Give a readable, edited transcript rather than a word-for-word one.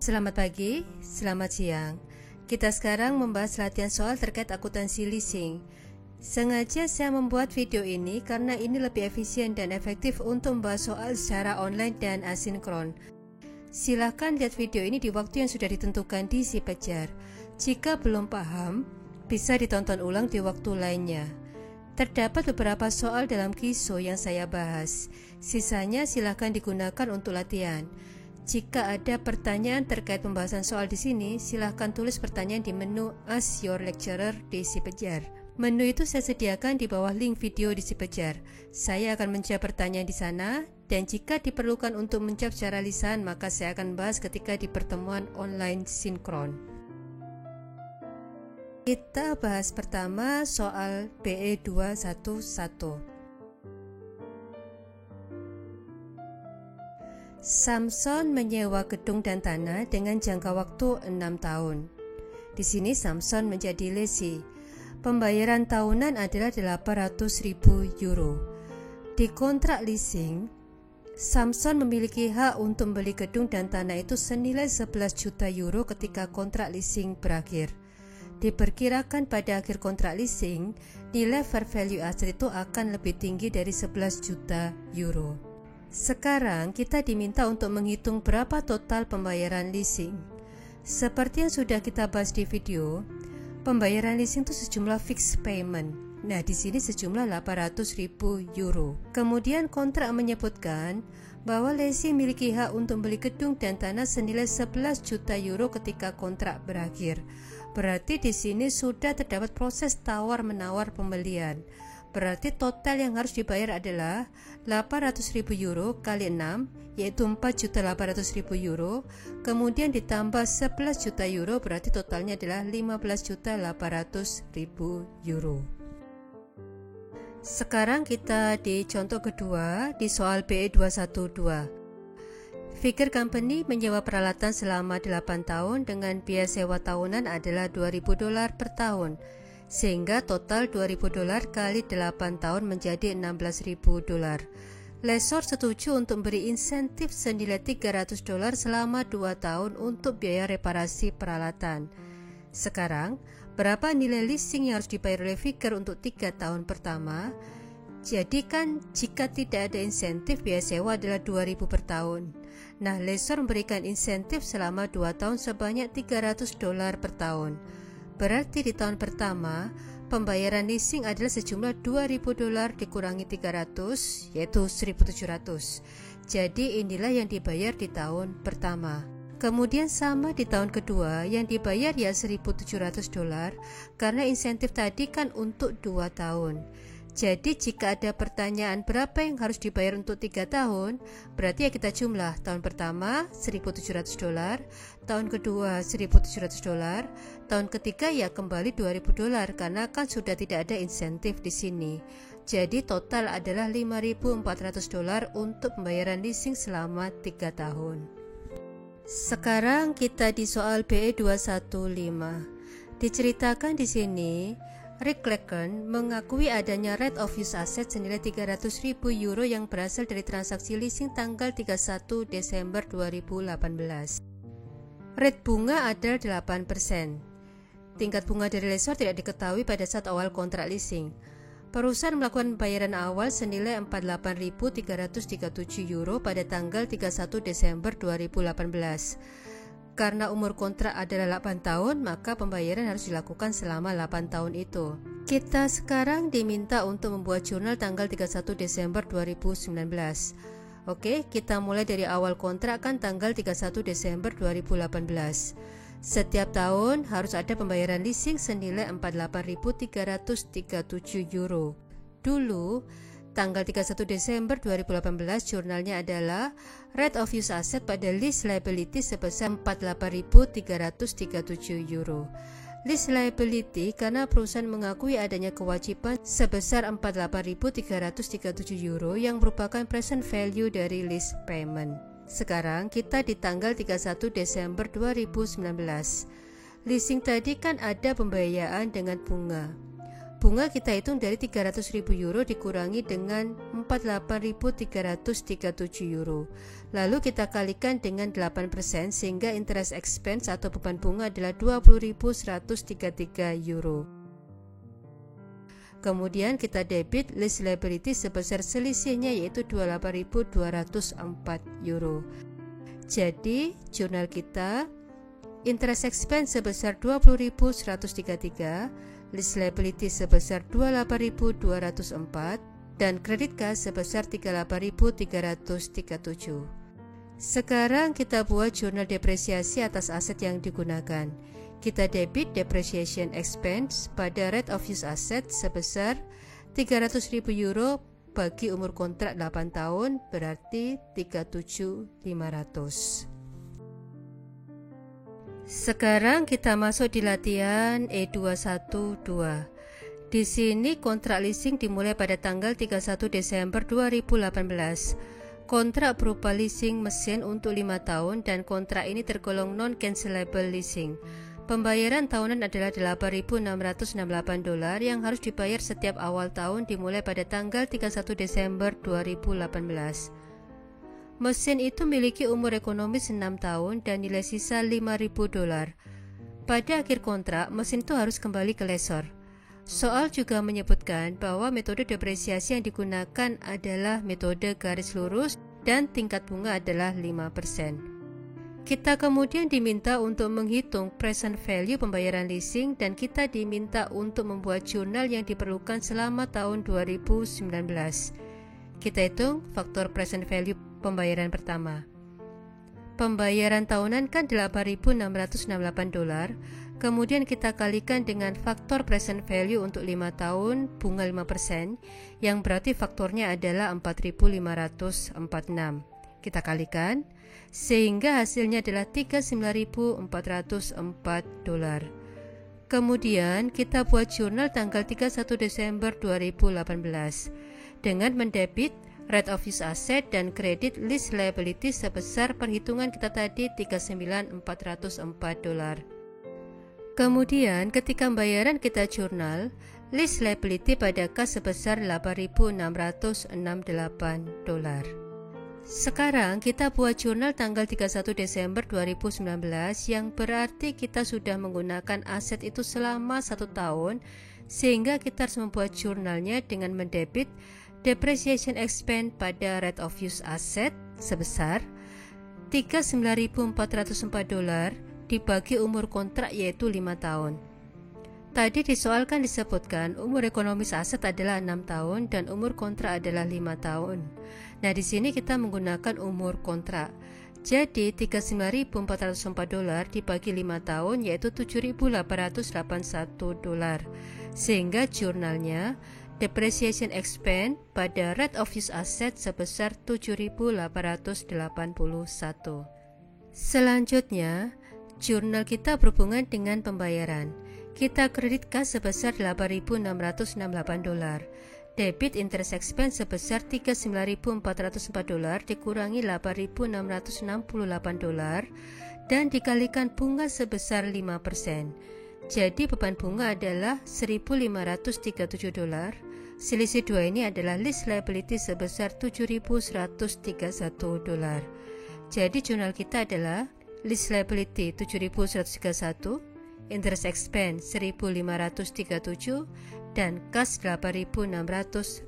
Selamat pagi, selamat siang. Kita sekarang membahas latihan soal terkait akuntansi leasing. Sengaja saya membuat video ini karena ini lebih efisien dan efektif untuk membahas soal secara online dan asinkron. Silahkan lihat video ini di waktu yang sudah ditentukan di si Pejar. Jika belum paham, bisa ditonton ulang di waktu lainnya. Terdapat beberapa soal dalam kiso yang saya bahas. Sisanya silahkan digunakan untuk latihan. Jika ada pertanyaan terkait pembahasan soal di sini, silahkan tulis pertanyaan di menu Ask Your Lecturer di si Pejar. Menu itu saya sediakan di bawah link video di si Pejar. Saya akan menjawab pertanyaan di sana, dan jika diperlukan untuk menjawab secara lisan, maka saya akan bahas ketika di pertemuan online sinkron. Kita bahas pertama soal BE 211. Samson menyewa gedung dan tanah dengan jangka waktu 6 tahun. Di sini Samson menjadi lessee. Pembayaran tahunan adalah 800.000 euro. Di kontrak leasing, Samson memiliki hak untuk membeli gedung dan tanah itu senilai 11 juta euro ketika kontrak leasing berakhir. Diperkirakan pada akhir kontrak leasing, nilai fair value aset itu akan lebih tinggi dari 11 juta euro. Sekarang kita diminta untuk menghitung berapa total pembayaran leasing. Seperti yang sudah kita bahas di video, pembayaran leasing itu sejumlah fixed payment. Nah, di sini sejumlah 800.000 euro. Kemudian kontrak menyebutkan bahwa lessee memiliki hak untuk membeli gedung dan tanah senilai 11 juta euro ketika kontrak berakhir. Berarti di sini sudah terdapat proses tawar-menawar pembelian. Berarti total yang harus dibayar adalah 800.000 euro kali 6, yaitu 4.800.000 euro. Kemudian ditambah 11 juta euro, berarti totalnya adalah 15.800.000 euro. Sekarang kita di contoh kedua di soal BE 212. Figure Company menyewa peralatan selama 8 tahun dengan biaya sewa tahunan adalah $2.000 per tahun. Sehingga total $2.000 kali 8 tahun menjadi $16.000. Lessor setuju untuk memberi insentif senilai $300 selama 2 tahun untuk biaya reparasi peralatan. Sekarang, berapa nilai leasing yang harus dibayar oleh Figure untuk 3 tahun pertama? Jadi kan jika tidak ada insentif, biaya sewa adalah $2.000 per tahun. Nah, lessor memberikan insentif selama 2 tahun sebanyak $300 per tahun. Berarti di tahun pertama, pembayaran leasing adalah sejumlah $2.000 dikurangi 300, yaitu 1.700. Jadi inilah yang dibayar di tahun pertama. Kemudian sama di tahun kedua, yang dibayar ya $1.700 karena insentif tadi kan untuk 2 tahun. Jadi jika ada pertanyaan berapa yang harus dibayar untuk 3 tahun, berarti ya kita jumlah. Tahun pertama $1.700, tahun kedua $1.700, tahun ketiga ya kembali $2.000 karena kan sudah tidak ada insentif di sini. Jadi total adalah $5.400 untuk pembayaran leasing selama 3 tahun. Sekarang kita di soal BE 215. Diceritakan di sini, Rick Laken mengakui adanya right of use asset senilai 300.000 euro yang berasal dari transaksi leasing tanggal 31 Desember 2018. Rate bunga adalah 8%. Tingkat bunga dari lessor tidak diketahui pada saat awal kontrak leasing. Perusahaan melakukan pembayaran awal senilai 48.337 euro pada tanggal 31 Desember 2018. Karena umur kontrak adalah 8 tahun, maka pembayaran harus dilakukan selama 8 tahun itu. Kita sekarang diminta untuk membuat jurnal tanggal 31 Desember 2019. Oke, kita mulai dari awal kontrak kan tanggal 31 Desember 2018. Setiap tahun harus ada pembayaran leasing senilai 48.337 euro. Dulu, tanggal 31 Desember 2018 jurnalnya adalah rate of use asset pada lease liability sebesar 48.337 euro. Lease liability karena perusahaan mengakui adanya kewajiban sebesar 48.337 euro yang merupakan present value dari lease payment. Sekarang kita di tanggal 31 Desember 2019. Leasing tadi kan ada pembayaran dengan bunga. Bunga kita hitung dari 300.000 euro dikurangi dengan 48.337 euro. Lalu kita kalikan dengan 8% sehingga interest expense atau beban bunga adalah 20.133 euro. Kemudian kita debit lease liability sebesar selisihnya yaitu 28.204 euro. Jadi jurnal kita interest expense sebesar 20.133, lease liability sebesar 28.204 dan kredit kas sebesar 38.337. Sekarang kita buat jurnal depresiasi atas aset yang digunakan. Kita debit depreciation expense pada rate of use asset sebesar 300.000 euro bagi umur kontrak 8 tahun berarti 37.500. Sekarang kita masuk di latihan E212. Di sini kontrak leasing dimulai pada tanggal 31 Desember 2018. Kontrak berupa leasing mesin untuk 5 tahun dan kontrak ini tergolong non-cancelable leasing. Pembayaran tahunan adalah $8.668 yang harus dibayar setiap awal tahun dimulai pada tanggal 31 Desember 2018. Mesin itu memiliki umur ekonomis 6 tahun dan nilai sisa $5.000. Pada akhir kontrak, mesin itu harus kembali ke lessor. Soal juga menyebutkan bahwa metode depresiasi yang digunakan adalah metode garis lurus dan tingkat bunga adalah 5%. Kita kemudian diminta untuk menghitung present value pembayaran leasing dan kita diminta untuk membuat jurnal yang diperlukan selama tahun 2019. Kita hitung faktor present value pembayaran pertama. Pembayaran tahunan kan $8.668, kemudian kita kalikan dengan faktor present value untuk 5 tahun bunga 5%, yang berarti faktornya adalah 4.546. Kita kalikan, sehingga hasilnya adalah $39.404. Kemudian kita buat jurnal tanggal 31 Desember 2018 dengan mendebit rate of use asset dan kredit lease liability sebesar perhitungan kita tadi $39.404. Kemudian ketika pembayaran kita jurnal, lease liability pada kas sebesar $8.668. Sekarang kita buat jurnal tanggal 31 Desember 2019 yang berarti kita sudah menggunakan aset itu selama 1 tahun sehingga kita harus membuat jurnalnya dengan mendebit depreciation expense pada rate of use asset sebesar $39.404 dibagi umur kontrak yaitu 5 tahun. Tadi di soal kan disebutkan umur ekonomis aset adalah 6 tahun dan umur kontrak adalah 5 tahun. Nah di sini kita menggunakan umur kontrak. Jadi $39.404 dibagi 5 tahun yaitu $7.881. Sehingga jurnalnya depreciation expense pada rate of use asset sebesar $7.881. Selanjutnya, jurnal kita berhubungan dengan pembayaran. Kita kredit kas sebesar $8.668. Debit interest expense sebesar $39.404 dikurangi $8.668 dan dikalikan bunga sebesar 5%. Jadi beban bunga adalah $1.537. Selisih dua ini adalah lease liability sebesar $7.131. Jadi jurnal kita adalah lease liability $7.131, interest expense $1.537 dan kas $8.668.